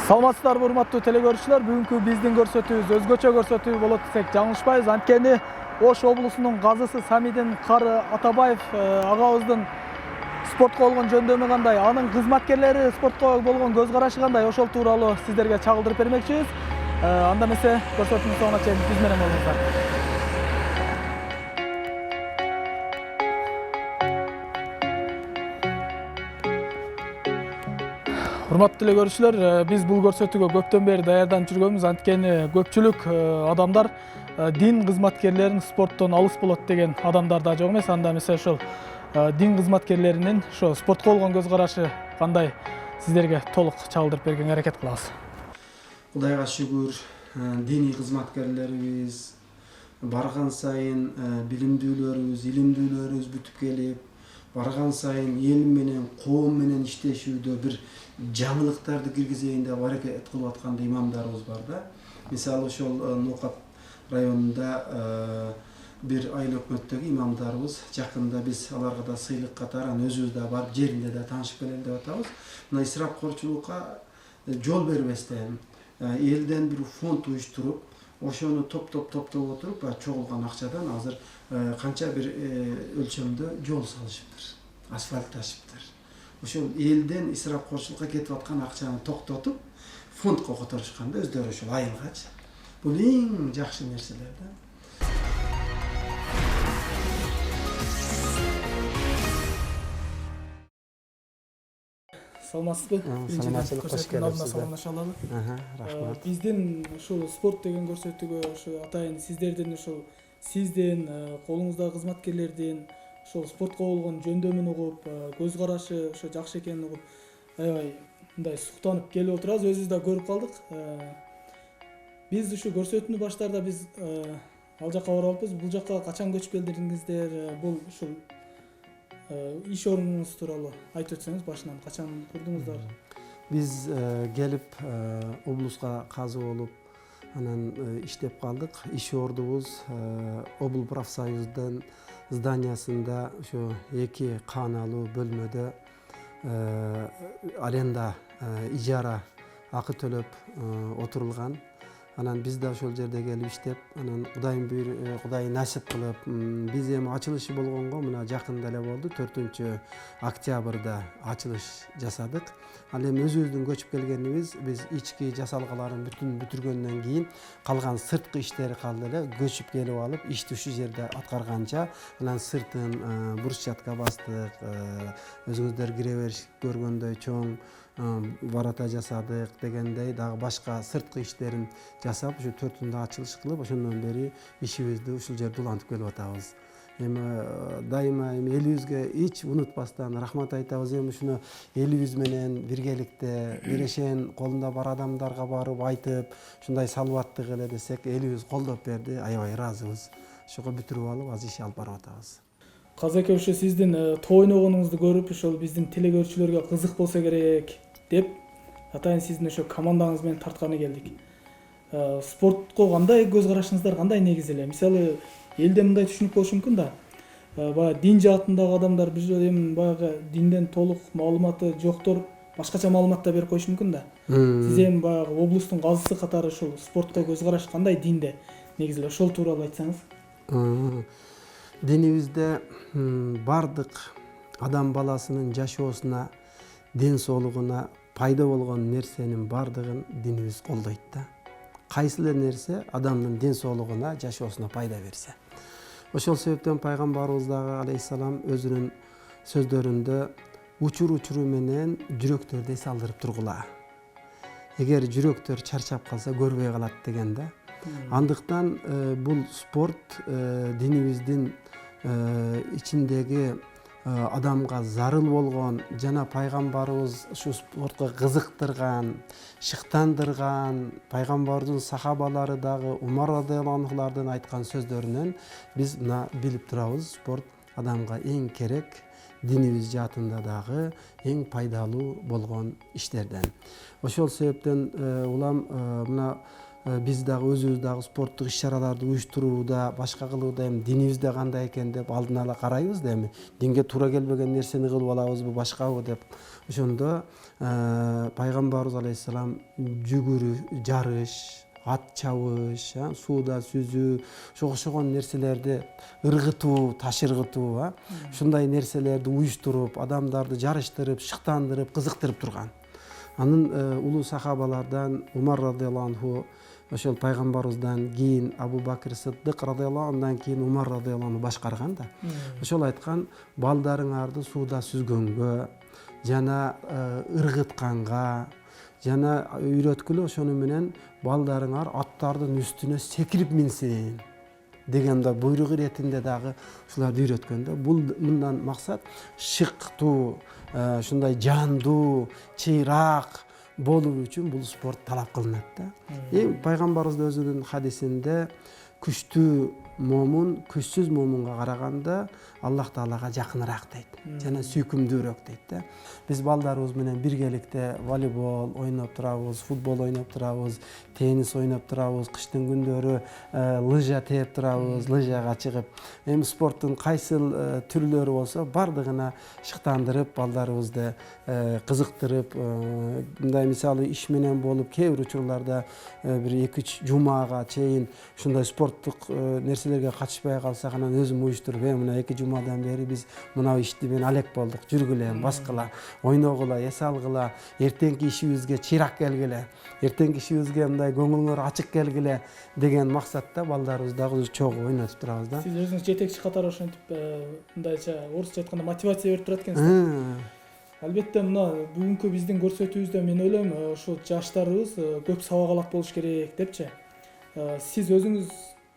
Саламатсыздарбы урматтуу телекөрүүчүлөр, бүгүнкү биздин көрсөтүүбүз өзгөчө көрсөтүү болот десек жаңылышпайбыз. Анткени Ош облусунун газысы Самидин Кары Атабаев агабыздын спортко болгон жөндөмү кандай, анын кызматкерлери спортко болгон көз карашы кандай, ошол тууралуу сиздерге чагылдырып бермекчибиз. Анда эмесе көрсөтүүнүн соңуна чейин биз менен болуңуздар. Урматтуу телекөрүүчүлөр, биз бул көрсөтүүгө көптөн бери даярданып жүргөнбүз. Анткени көпчүлүк адамдар дин кызматкерлерин спорттон алыс болот деген адамдар да жок эмес. Анда эмесе ошол дин кызматкерлеринин ошо спортко болгон көз карашы кандай сиздерге толук чагылдырып бергенге аракет кылабыз. Кудайга шүгүр, диний кызматкерлерибиз барган сайын билимдүүлөрүбүз, илимдүүлөрүбүз бүтүп келип, барган сайын эл менен, коом менен иштешүүдө бир жаңылыктарды киргизейин деп аракет кылып аткан имамдарыбыз бар да. Мисалы ошол Нокат районунда бир айыл өкмөттөгү имамдарыбыз жакында биз аларга да сыйлык катары өзүбүз да барып жеринде да таанышып келели деп атабыз. Мына исрапкорчулукка жол бербестен элден бир фонд уюштуруп, ошону топтоп отуруп, чогулган акчадан азыр канча бир өлчөмдө жол салышыптыр, асфальтташыптыр. Ошол элден исрапкорчулукка кетип аткан акчаны токтотуп, фондко которушкан да өздөрү ошол айылгачы. Бул эң жакшы нерселер да. Саламатсызбы? Саламатчылык, кош келипсиз. Саламатчылык. Рахмат. Биздин ушул спорт деген көрсөтүүгө ошо атайын сиздердин ошол сиздин колуңуздагы кызматкерлердин ошол спортко болгон жөндөмүн угуп, көз карашы ошо жакшы экенин угуп, аябай мындай суктанып келип отурабыз. Өзүбүз да көрүп калдык. Биз ушу көрсөтүүнү баштаарда биз ал жакка барабыз. Бул жакка качан көчүп келдиңиздер? Бул ушул иш орнуңуз тууралуу айтып өтсөңүз, башынан качан курдуңуздар? Биз келип облуска казы болуп, анан иштеп калдык. Иш ордубуз обл профсоюздун зданиясында ошо 2 кааналуу бөлмөдө аренда ижара акы төлөп отурулган. Анан биз да ошол жерде келип иштеп, анан Кудай насип кылып, биз эми ачылышы болгонго мына жакында эле болду, 4-октябрда ачылыш жасадык. Ал эми өзүбүздүн көчүп келгенибиз, биз ички жасалгаларын бүтүн бүтүргөндөн кийин калган сырткы иштери калды эле, көчүп келип алып, ишти ушул жерде аткарганча, анан сыртын брусчатка бастык, өзүңүздөр кире бериш көргөндөй чоң ворота жасадык дегендей, дагы башка сырткы иштерин жасап, ушу 4-ндө ачылыш кылып, ошондон бери ишибизди ушул жерде улантып келип атабыз. Эми дайыма элибизге эч унутпастан рахмат айтабыз. Эми ушуну элибиз менен биргеликте берешен колунда бар адамдарга барып айтып, ушундай салбаттык эле десек, элибиз колдоп берди, аябай ыраазыбыз. Ошого бүтүрүп алып, азыр иш алып барып атабыз. Казаке ошо сиздин тоо ойногонуңузду көрүп, ошол биздин телекөрүүчүлөргө кызык болсо керек деп, атайын сиздин ошо командаңыз менен тартканы келдик. Спортко кандай көз карашыңыздар, кандай негиз эле? Мисалы, элде мындай түшүнүк болушу мүмкүн да. Баягы дин жаатындагы адамдар бир эми баягы динден толук маалыматы жоктор башкача маалымат да берип коюшу мүмкүн да. Сиз эми баягы облустун газысы катары ушул спортко көз караш кандай динде негиз эле? Ошол тууралуу айтсаңыз. Динибизде бардык адам баласынын жашоосуна, ден соолугуна пайда болгон нерсенин бардыгын динибиз колдойт да. Кайсы эле нерсе адамдын ден соолугуна, жашоосуна пайда берсе. Ошол себептен пайгамбарыбыз дагы алейхиссалам өзүнүн сөздөрүндө учур менен жүрөктөрдү эс алдырып тургула. Эгер жүрөктөр чарчап калса көрбөй калат деген да. Андыктан бул спорт динибиздин ичиндеги адамга зарыл болгон жана пайгамбарыбыз ушу спортко кызыктырган, шыктандырган, пайгамбардын сахабалары дагы Умар радыйаллаху анхулардын айткан сөздөрүнөн биз мына билип турабыз, спорт адамга эң керек, динибиз жаатында дагы эң пайдалуу болгон иштерден. Ошол себептен улам мына биз дагы өзүбүз дагы спорттук иш чараларды уюштурууда, башка кылууда эми динибизде кандай экен деп алдын ала карайбыз да, эми динге туура келбеген нерсени кылып алабызбы, башкабы деп. Ошондо пайгамбарыбыз алейхисалам жүгүрүш, жарыш, ат чабыш, сууда сүзүү, ошого окшогон нерселерди ыргытуу, таш ыргытуу, ушундай нерселерди уюштуруп, адамдарды жарыштырып, шыктандырып, кызыктырып турган. Анын улуу сахабалардан Умар радыйаллаху анху, ошол пайгамбарыбыздан кийин Абу Бакр Сыддык радыйаллаху андан кийин Умар радыйаллаху анху башкарган да. Ошол айткан, балдарыңарды сууда сүзгөнгө жана ыргытканга жана үйрөткүлө, ошону менен балдарыңар аттардын үстүнө секирип минсин деген да буйрук иретинде дагы ушуларды үйрөткөн да. Бул мындан максат шыктуу, ушундай жандуу, чыйраак болуу үчүн бул спорт талап кылынат да. Пайгамбарыбыз да өзүнүн хадисинде күчтүү момун күчсүз момунга караганда Аллах Таалага жакыныраак дейт жана сүйкүмдүүрөөк дейт да. Биз балдарыбыз менен биргеликте волейбол ойноп турабыз, футбол ойноп турабыз, теннис ойноп турабыз, кыштын күндөрү лыжа тээп турабыз, лыжага чыгып. Эми спорттун кайсыл түрлөрү болсо бардыгына шыктандырып, балдарыбызды кызыктырып, мындай мисалы иш менен болуп, кээ бир учурларда бир 2-3 жумага чейин ушундай спорттук нерселерге катышпай калсак, анан өзүм уюштуруп, мына 2 жумадан бери биз мына ишти мен алек болдук, жүргүлө, баскыла, ойногула, эс алгыла, эртеңки ишибизге чыйрак келгиле, эртеңки ишибизге мындай көңүлүңөр ачык келгиле деген максатта балдарыбыз дагы чогуу ойнотуп турабыз да. Сиз өзүңүз жетекчи катары ошентип мындайча орусча айтканда мотивация берип турат экенсиз. Албетте мына бүгүнкү биздин көрсөтүүбүздө мен ойлойм, ошо жаштарыбыз көп сабак алак болуш керек депчи. Сиз өзүңүз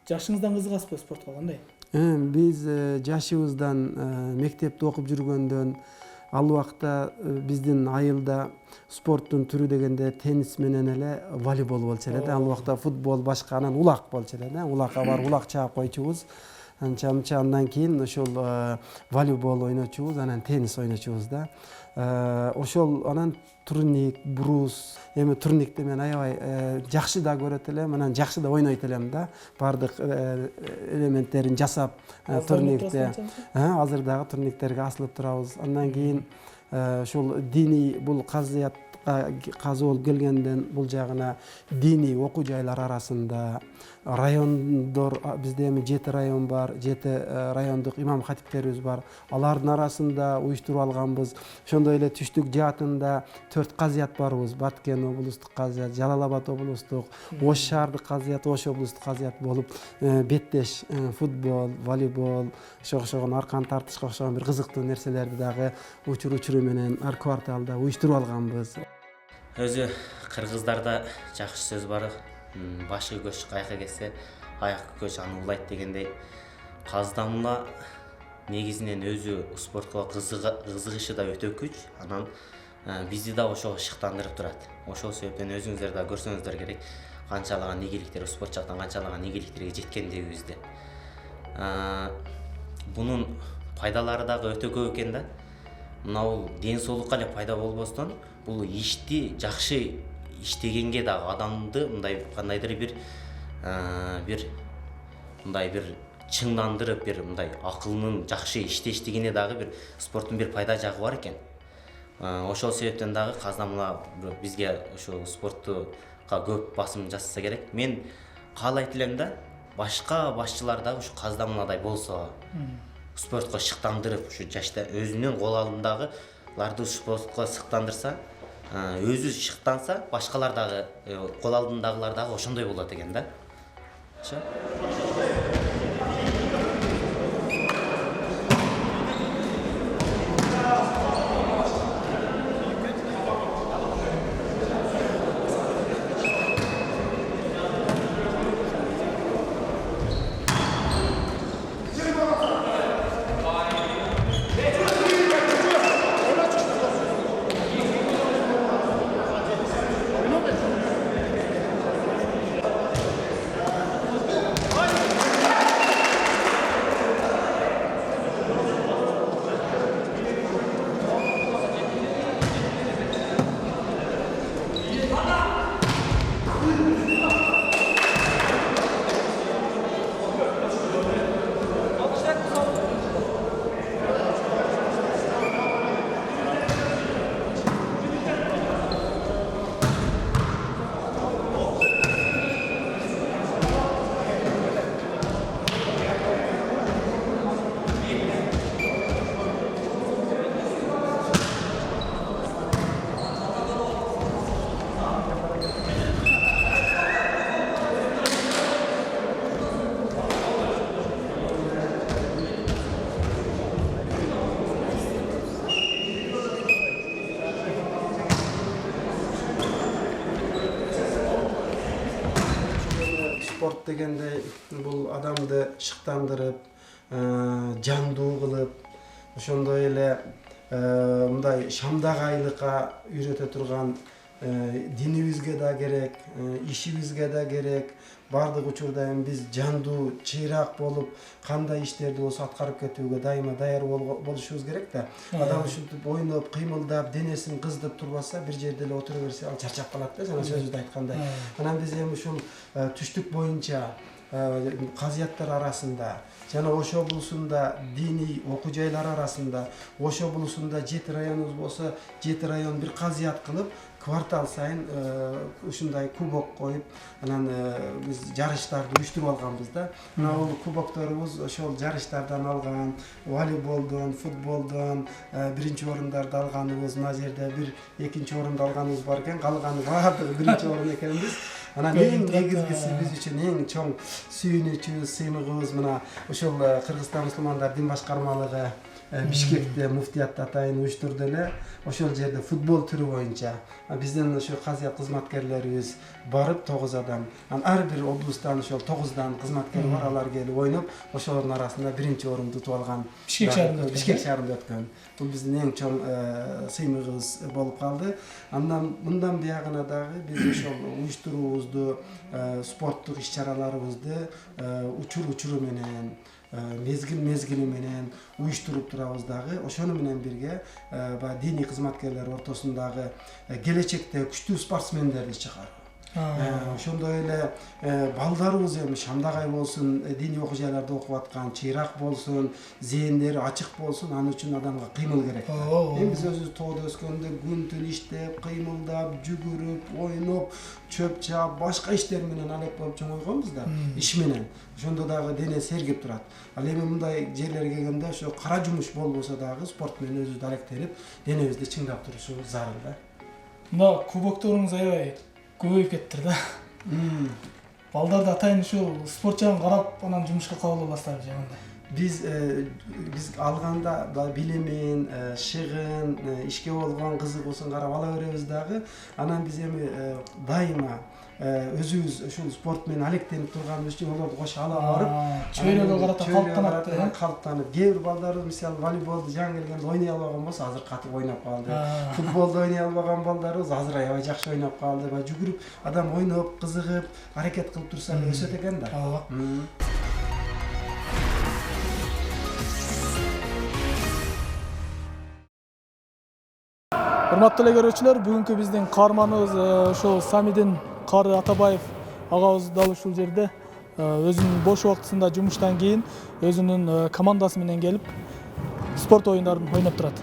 жашыңыздан кызыгасызбы спортко, кандай? Биз жашыбыздан мектепте окуп жүргөндөн ал убакта биздин айылда спорттун түрү дегенде теннис менен эле волейбол болчу эле да. Ал убакта футбол башка, анан улак болчу эле да. Улакка барып улак чаап койчубуз. Андан кийин ошол волейбол ойночубуз, анан теннис ойночубуз да. Ошол анан турник, брус. Эми турникти мен аябай жакшы да көрөт элем, анан жакшы да ойнойт элем да. Бардык элементтерин жасап турникте. Азыр дагы турниктерге асылып турабыз. Андан кийин ошол диний бул казыятка казы болуп келгенден бул жагына диний окуу жайлар арасында райондор, бизде эми 7 район бар, 7 райондук имам хатиптерибиз бар. Алардын арасында уюштуруп алганбыз. Ошондой эле түштүк жаатында 4 казыят барбыз. Баткен облустук казыят, Жалал Абад облустук, Ош шаардык казыят, Ош облустук казыят болуп, беттеш футбол, волейбол, ошого окшогон аркан тартышка окшогон бир кызыктуу нерселерди дагы учуру менен ар кварталда уюштуруп алганбыз. Өзү кыргыздарда жакшы сөз бар. Башы көч кайка кетсе, аяк көч аны улайт дегендей. Каздамла негизинен өзү спортко кызыгышы да өтө күч. Анан бизди да ошого шыктандырып турат. Ошол себептен өзүңүздөр да көрсөңүздөр керек, канчалаган ийгиликтер спорт жактан канчалаган ийгиликтерге жеткендигибизди. Бунун пайдалары дагы өтө көп экен да. Мына бул ден соолукка эле пайда болбостон, бул ишти жакшы иштегенге дагы адамды мындай кандайдыр бир мындай бир чыңдандырып, бир мындай акылынын жакшы иштештигине дагы бир спорттун бир пайда жагы бар экен. Ошол себептен дагы Каздамла бизге ошо спорттуга көп басым жасаса керек. Мен каалайт элем да, башка башчылар дагы ушу Каздамладай болсо, спортко шыктандырып, ушу жашта өзүнүн кол алдындагыларды спортко шыктандырса, өзү шыктанса, башкалар дагы кол алдындагылар дагы ошондой болот экен да. спорт дегенде бул адамды шыктандырып, жандуу кылып, ошондой эле мындай шамдагайлыкка үйрөтө турган динибизге да керек, ишибизге да керек. Бардык учурда эми биз жандуу, чыйраак болуп, кандай иштерди болсо аткарып кетүүгө дайыма даяр болушубуз керек да. Адам ушинтип ойноп, кыймылдап, денесин кыздырып турбаса, бир жерде эле отура берсе, ал чарчап калат да, жана сөзүбүздө айткандай. Анан биз эми ушул түштүк боюнча казыяттар арасында жана Ош облусунда диний окуу жайлар арасында, Ош облусунда 7 районубуз болсо, 7 район бир казыят кылып, квартал сайын ушундай кубок коюп, анан биз жарыштарды уюштуруп алганбыз да. Мына бул кубокторубуз ошол жарыштардан алган, волейболдон, футболдон биринчи орундарды алганыбыз, мына жерде бир экинчи орунду алганыбыз бар экен, калганы баардыгы биринчи орун экенбиз. Анан эң негизгиси биз үчүн эң чоң сүйүнүчүбүз, сыймыгыбыз мына ушул Кыргызстан мусулмандар дин башкармалыгы Бишкекте муфтият атайын уюштурду эле. Ошол жерде футбол түрү боюнча биздин ошо казыят кызматкерлерибиз барып 9 адам. Ар бир облустан ошол 9дан кызматкер бар, алар келип ойноп, ошолордун арасында биринчи орунду утуп алган. Бишкек шаарында өткөн. Бул биздин эң чоң сыймыгыбыз болуп калды. Андан мындан биягына дагы биз ошол уюштуруубузду, спорттук иш-чараларыбызды учур менен, мезгили менен уюштуруп турабыз дагы. Ошону менен бирге баягы диний кызматкерлер ортосундагы келечекте күчтүү спортсмендерди чыгаруу. Ошондой эле балдарыбыз эми шамдагай болсун, диний окуу жайларда окуп аткан, чыйрак болсун, зээндери ачык болсун, анын үчүн адамга кыймыл керек. Эми биз өзүбүз тоодо өскөндө күн түн иштеп, кыймылдап, жүгүрүп, ойноп, чөп чаап, башка иштер менен алек болуп чоңойгонбуз да, иш менен. Ошондо дагы дене сергип турат. Ал эми мындай жерлерге келгенде ошо кара жумуш болбосо дагы спорт менен өзүбүздү алектенип, денебизди чыңдап турушубуз зарыл да. Мына кубокторуңуз аябай көбөйүп кеттир да. Балдар да атайын ушул спорт жагын карап, анан жумушка кабыл аласыздар жагында. Биз алганда билимин, шыгын, ишке болгон кызыгуусун карап ала беребиз дагы. Анан биз эми дайыма өзүбүз ушул спорт менен алектенип турганыбыз үчүн олорду кошо ала барып, чөйрөгө карата калыптанып, кээ бир балдар мисалы волейболду жаңы келгенде ойной албаган болсо, азыр катып ойноп калды. Футболду ойной албаган балдарыбыз азыр аябай жакшы ойноп калды. Жүгүрүп, адам ойноп, кызыгып, аракет кылып турса өсөт экен да. Урматтуу эле көрүүчүлөр, бүгүнкү биздин каарманыбыз ошол Самидин Кары Атабаев агабыз дал ушул жерде өзүнүн бош убактысында жумуштан кийин өзүнүн командасы менен келип спорт оюндарын ойноп турат.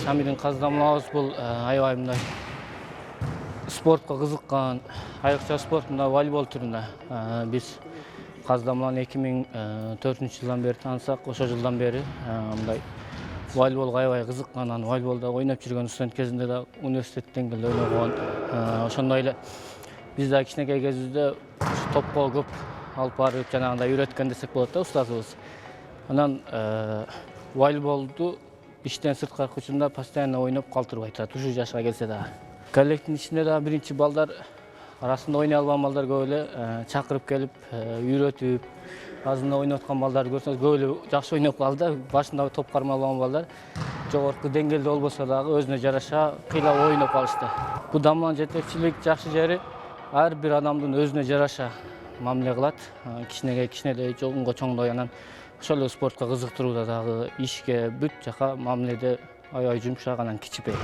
Самидин каздамлабыз бул аябай мындай спортко кызыккан, айрыкча спортунда волейбол түрүндө. Биз каздамланы 2004-жылдан бери таанысак, ошол жылдан бери мындай волейболго аябай кызыккан, анан волейболдо ойноп жүргөн студент кезинде да университет деңгээлде ойногон. Ошондой эле биз да кичинекей кезибизде топко көп алып барып, жанагындай үйрөткөн десек болот да устазыбыз. Анан волейболду иштен сырткаркы учурунда постоянно ойноп калтырбай турат, ушул жашка келсе дагы. Коллективдин ичинде дагы биринчи балдар арасында ойной албаган балдар көп эле чакырып келип, үйрөтүп, азында ойноп аткан балдарды көрсөңүз көп эле жакшы ойноп калды. Башында топ кармай албаган балдар жогорку деңгээлде болбосо дагы өзүнө жараша кыйлап ойноп калышты. Бул дамыган жетекчилик жакшы жери ар бир адамдын өзүнө жараша мамиле кылат. Кичинедей чоңго чоңдой, анан ошол эле спортко кызыктырууда дагы ишке бүт жака мамиледе аябай жумшак, анан кичипейт.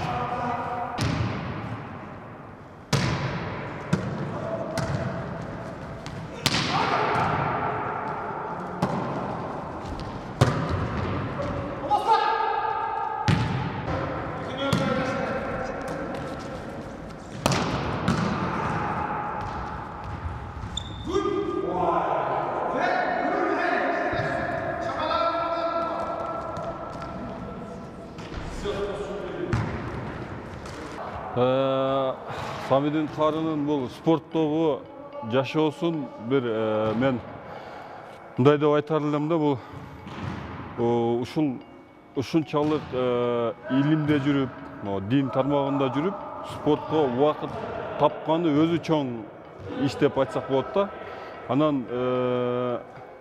Самидин Карынын бул спорттогу жашоосун бир мен мындай деп айтар элем да, бул ушунчалык илимде жүрүп, дин тармагында жүрүп, спортко убакыт тапканы өзү чоң иш деп айтсак болот да. Анан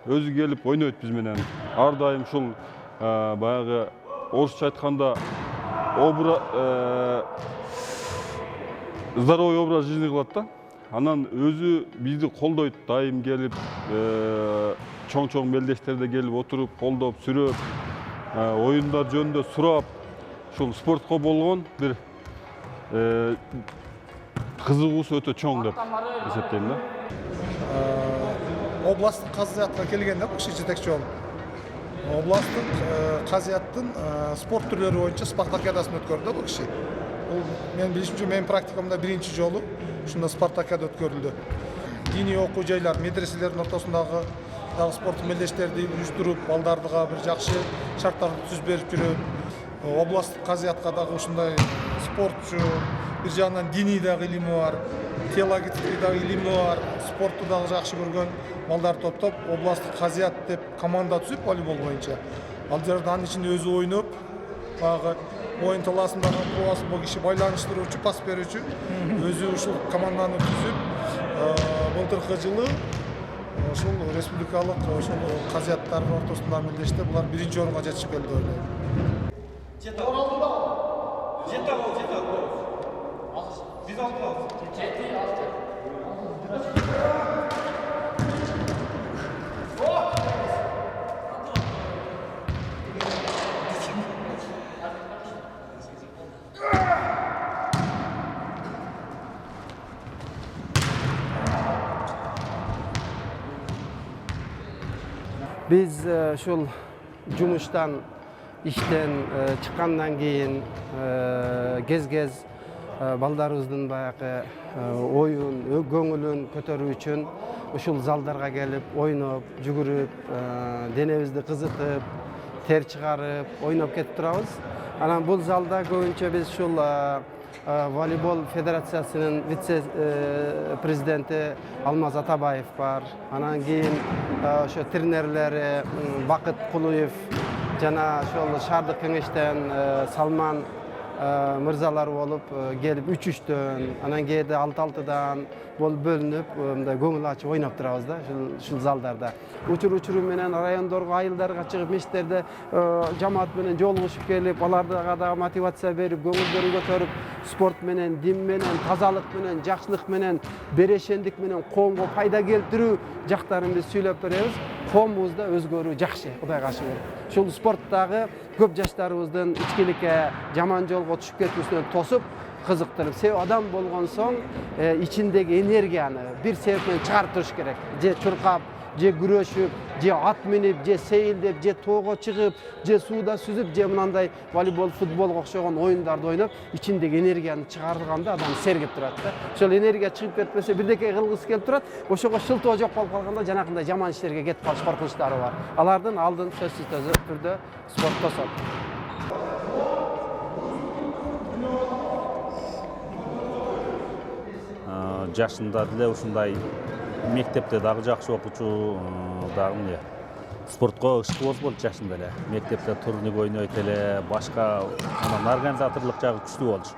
өзү келип ойнойт биз менен. Ар дайым ушул баягы орусча айтканда здоровый образ жизни кылат да. Анан өзү бизди колдойт, дайым келип, чоң мелдештерде келип отуруп, колдоп, сүрөп, оюндар жөнүндө сурап, ушул спортко болгон бир кызыгуусу өтө чоң деп эсептейм да. Областтык казыятка келгенде бул киши жетекчи болуп, областтык казыяттын спорт түрлөрү боюнча спартакиадасын өткөрдү бул киши. Бул менин билишимче менин практикамда биринчи жолу ушунда спартакиада өткөрүлдү. Диний окуу жайлар, медреселердин ортосундагы дагы спорттук мелдештерди уюштуруп, балдарга бир жакшы шарттарды түзүп берип жүрөт. Областтык казыятка дагы ушундай спортчу, бир жагынан диний дагы илими бар, теологический дагы илими бар, спортту дагы жакшы көргөн балдар топтоп, областтык казыят деп команда түзүп волейбол боюнча. Ал жерде анын ичинде өзү ойноп, баягы оюн талаасындагы бул киши байланыштыруучу, пас берүүчү, өзү ушул команданы түзүп, былтыркы жылы ушул республикалык ушул казыяттардын ортосундагы мелдеште булар биринчи орунга жетишип келди деп ойлойм. Biz ушул жумуштан, иштен чыккандан кийин кез балдарыбыздын баягы оюн, көңүлүн көтөрүү үчүн ушул залдарга келип, ойноп, жүгүрүп, денебизди кызытып, тер чыгарып, ойноп кетип турабыз. Анан бул залда көбүнчө биз ушул волейбол федерациясынын вице-президенти Алмаз Атабаев бар. Анан кийин ошо тренерлери Бакыт Кулуев жана ошол шаардык кеңештен Салман мырзалар болуп келип 3-3төн, анан кээде 6-6дан бол бөлүнүп, мындай көңүл ачып ойноп турабыз да ушул залдарда. Учур менен райондорго, айылдарга чыгып, мешиттерде жамаат менен жолугушуп келип, аларга дагы мотивация берип, көңүлдөрүн көтөрүп, спорт менен, дин менен, тазалык менен, жакшылык менен, берешендик менен коомго пайда келтирүү жактарын биз сүйлөп беребиз. Коомубузда өзгөрүү жакшы, Кудайга шүгүр. Ушул спорттагы көп жаштарыбыздын ичкиликке, жаман жолго түшүп кетүүсүнөн тосуп, кызыктырып, себеби адам болгон соң ичиндеги энергияны бир себеп менен чыгарып туруш керек. Же чуркап, же күрөшүп, же ат минип, же сейилдеп, же тоого чыгып, же сууда сүзүп, же мындай волейбол, футболго окшогон оюндарды ойноп, ичиндеги энергияны чыгарганда адам сергип турат да. Ошол энергия чыгып кетпесе, бирдеке кылгысы келип турат, ошого шылтоо жок болуп калганда жанакындай жаман иштерге кетип калыш коркунучтары бар. Алардын алдын сөзсүз түрдө спорт тосот. Жашында деле ушундай мектепте дагы жакшы окуучу, дагы эмне спортко ышкыбоз болчу жашында эле. Мектепте турник ойнойт эле, башка анан организаторлук жагы күчтүү болчу.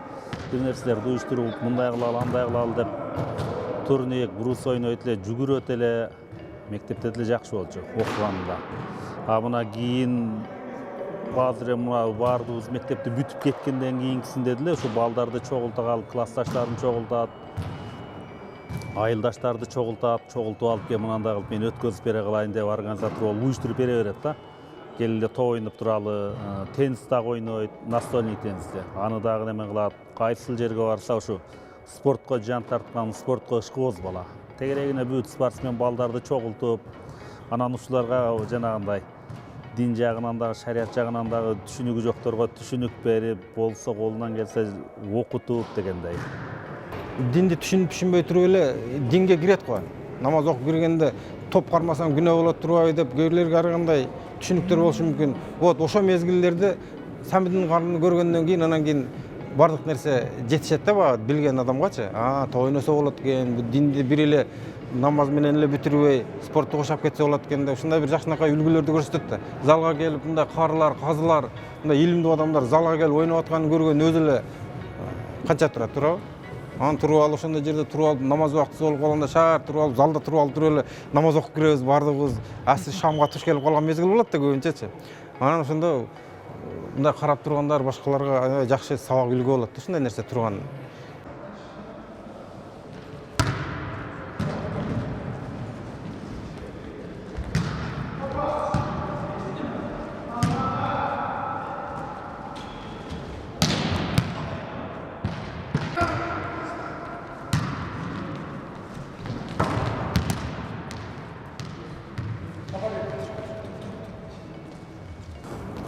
Бир нерселерди уюштуруп, мындай кылалы, андай кылалы деп турник, брус ойнойт эле, жүгүрөт эле. Мектепте деле жакшы болчу окуганда. Мына кийин азыр баардыгыбыз мектепти бүтүп кеткенден кийинкисинде деле ушу балдарды чогулта калып, классташтарын чогултат, айылдаштарды чогултуп алып келип мынандай кылып мен өткөзүп бере калайын деп организатор болуп уюштуруп бере берет да. Келгиле топ ойноп туралы, теннис дагы ойнойт, настольный теннисти. Аны дагы неме кылат. Кайсыл жерге барса ушу спортко жан тарткан, спортко ышкыбоз бала. Тегерегине бүт спортсмен балдарды чогултуп, анан ушуларга жанагындай дин жагынан дагы, шарият жагынан дагы түшүнүгү жокторго түшүнүк берип, болсо колунан келсе окутуп дегендей. Динди түшүнбөй туруп эле динге кирет го. Намаз окуп киргенде топ кармасам күнөө болот турбайбы деп көйлөргө аргандай түшүнүктөр болушу мүмкүн. Вот ошо мезгилдерде Самидин карынын көргөндөн кийин анан кийин бардык нерсе жетишет да баягы билген адамгачы. То ойносо болот экен, бу динди бир эле намаз менен эле бүтүрбөй спортто кошоп кетсе болот экен деп ушундай бир жакшынакай үлгүлөрдү көрсөтөт да. Залга келип мындай карылар, казылар, мындай илимдүү адамдар залга келип ойноп атканын көргөн өзү эле канча турат, туурабы? Анан туруп алып ошондой жерде туруп алып намаз убактысы болуп калганда шаар туруп алып залда туруп эле намаз окуп киребиз бардыгыбыз. Асты шамга туш келип калган мезгил болот да көбүнчөчү. Анан ошондо мындай карап тургандар башкаларга жакшы сабак үлгү болот да ушундай нерсе турган.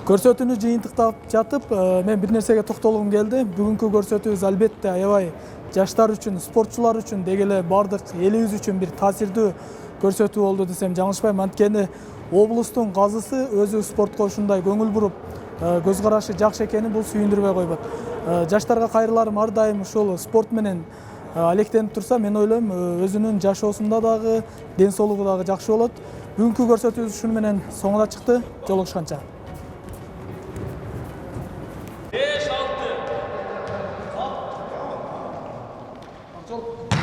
Көрсөтүүнү жыйынтыктап жатып, мен бир нерсеге токтолгум келди. Бүгүнкү көрсөтүүбүз албетте аябай жаштар үчүн, спортчулар үчүн, деги эле бардык элибиз үчүн бир таасирдүү көрсөтүү болду десем жаңылышпайм. Анткени облустун казысы өзү спортко ушундай көңүл буруп, көз карашы жакшы экени бул сүйүндүрбөй койбойт. Жаштарга кайрыларым ар дайым ушул спорт менен алектенип турса, мен ойлойм өзүнүн жашоосунда дагы, ден соолугу дагы жакшы болот. Бүгүнкү көрсөтүүбүз ушуну менен соңуна чыкты. Жолугушканча. 5-6.